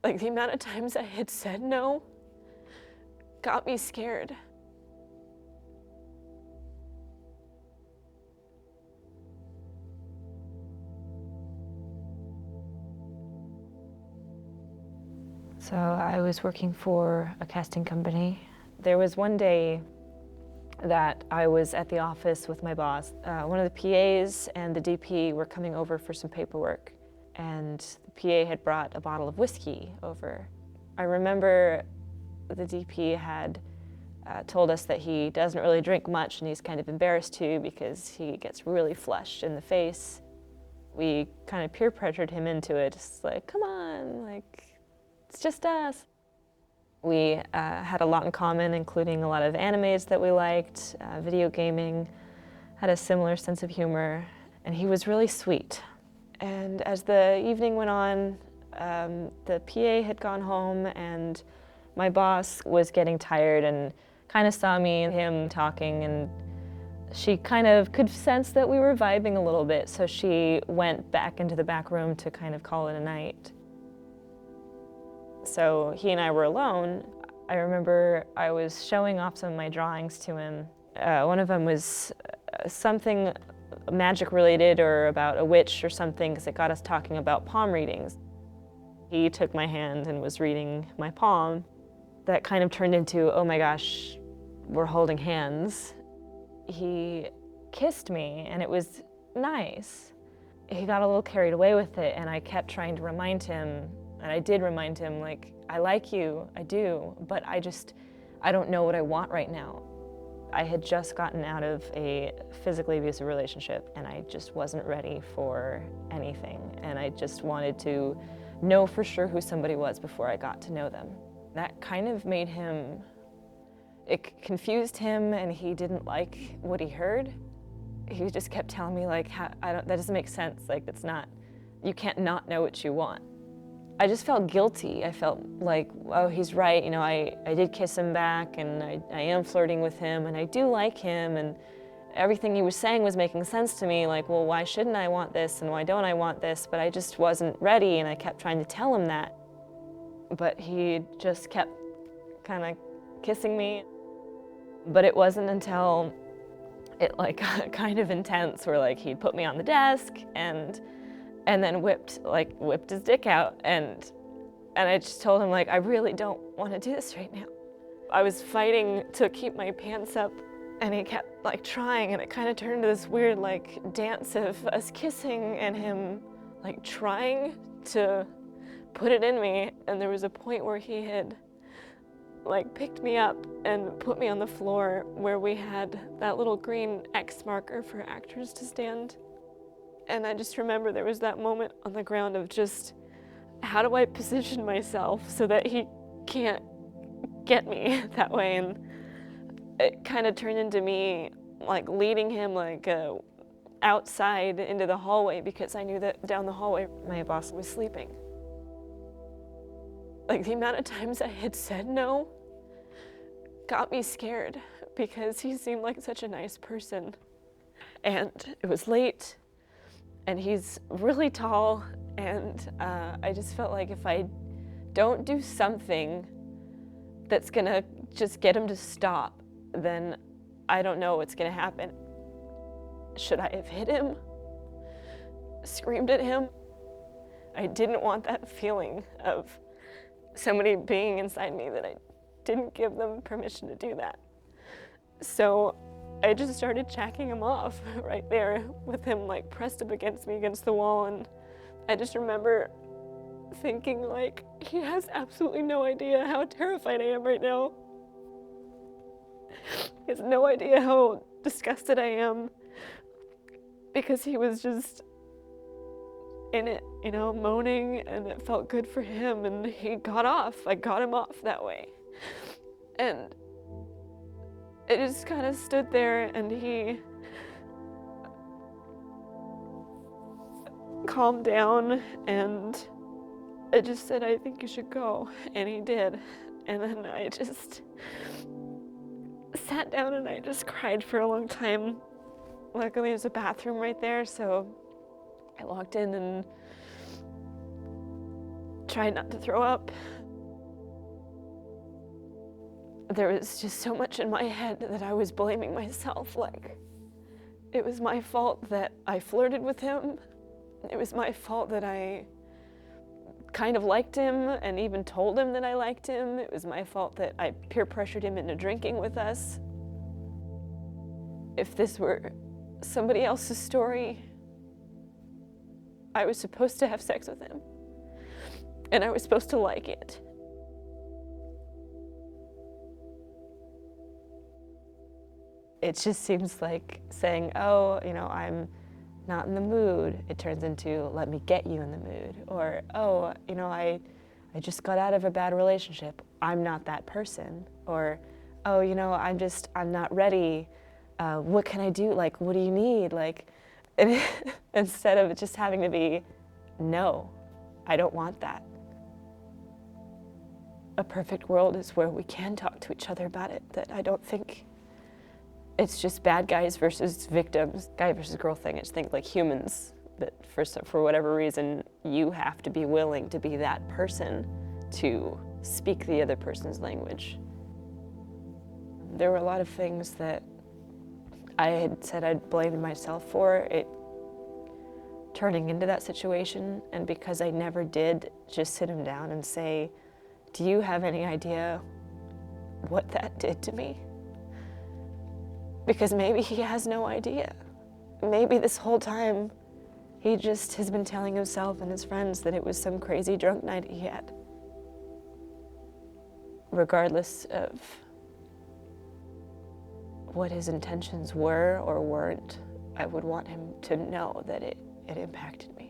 Like, the amount of times I had said no got me scared. So I was working for a casting company. There was one day that I was at the office with my boss. One of the PAs and the DP were coming over for some paperwork, and the PA had brought a bottle of whiskey over. I remember the DP had told us that he doesn't really drink much and he's kind of embarrassed to because he gets really flushed in the face. We kind of peer pressured him into it, just like, come on, like, it's just us. We had a lot in common, including a lot of animes that we liked, video gaming, had a similar sense of humor, and he was really sweet. And as the evening went on, the PA had gone home and my boss was getting tired and kind of saw me and him talking, and she kind of could sense that we were vibing a little bit, so she went back into the back room to kind of call it a night. So he and I were alone. I remember I was showing off some of my drawings to him. One of them was something magic related or about a witch or something, because it got us talking about palm readings. He took my hand and was reading my palm. That kind of turned into, oh my gosh, we're holding hands. He kissed me and it was nice. He got a little carried away with it, and I kept trying to remind him, and I did remind him, like, I like you, I do, but I don't know what I want right now. I had just gotten out of a physically abusive relationship and I just wasn't ready for anything, and I just wanted to know for sure who somebody was before I got to know them. That kind of made him, it confused him, and he didn't like what he heard. He just kept telling me, like, that doesn't make sense, like, it's not, you can't not know what you want. I just felt guilty. I felt like, oh, he's right, you know, I did kiss him back, and I am flirting with him, and I do like him, and everything he was saying was making sense to me, like, well, why shouldn't I want this, and why don't I want this? But I just wasn't ready, and I kept trying to tell him that. But he just kept kind of kissing me. But it wasn't until it, like, got kind of intense, where, like, he'd put me on the desk and then whipped his dick out, and I just told him, like, I really don't want to do this right now. I was fighting to keep my pants up, and he kept, like, trying, and it kind of turned into this weird, like, dance of us kissing and him, like, trying to put it in me. And there was a point where he had, like, picked me up and put me on the floor where we had that little green X marker for actors to stand. And I just remember there was that moment on the ground of just, how do I position myself so that he can't get me that way? And it kind of turned into me, like, leading him, like, outside into the hallway, because I knew that down the hallway my boss was sleeping. Like, the amount of times I had said no got me scared, because he seemed like such a nice person. And it was late, and he's really tall, and I just felt like if I don't do something that's gonna just get him to stop, then I don't know what's gonna happen. Should I have hit him? Screamed at him? I didn't want that feeling of somebody being inside me that I didn't give them permission to do that. So I just started jacking him off right there with him, like, pressed up against me against the wall. And I just remember thinking, like, he has absolutely no idea how terrified I am right now. He has no idea how disgusted I am, because he was just in it, you know, moaning, and it felt good for him, and he got off. I got him off that way. And it just kind of stood there, and he calmed down, and it just said, I think you should go, and he did. And then I just sat down and I just cried for a long time. Luckily there's a bathroom right there, so I walked in and tried not to throw up. There was just so much in my head that I was blaming myself, like it was my fault that I flirted with him. It was my fault that I kind of liked him and even told him that I liked him. It was my fault that I peer pressured him into drinking with us. If this were somebody else's story, I was supposed to have sex with him, and I was supposed to like it. It just seems like saying, oh, you know, I'm not in the mood. It turns into, let me get you in the mood. Or, oh, you know, I just got out of a bad relationship. I'm not that person. Or, oh, you know, I'm not ready. What can I do? Like, what do you need? Like, instead of just having to be, no, I don't want that. A perfect world is where we can talk to each other about it, that I don't think it's just bad guys versus victims, guy versus girl thing. I just think like humans, that for whatever reason, you have to be willing to be that person to speak the other person's language. There were a lot of things that I had said I'd blamed myself for, it turning into that situation, and because I never did just sit him down and say, do you have any idea what that did to me? Because maybe he has no idea. Maybe this whole time he just has been telling himself and his friends that it was some crazy drunk night he had. Regardless of what his intentions were or weren't, I would want him to know that it impacted me.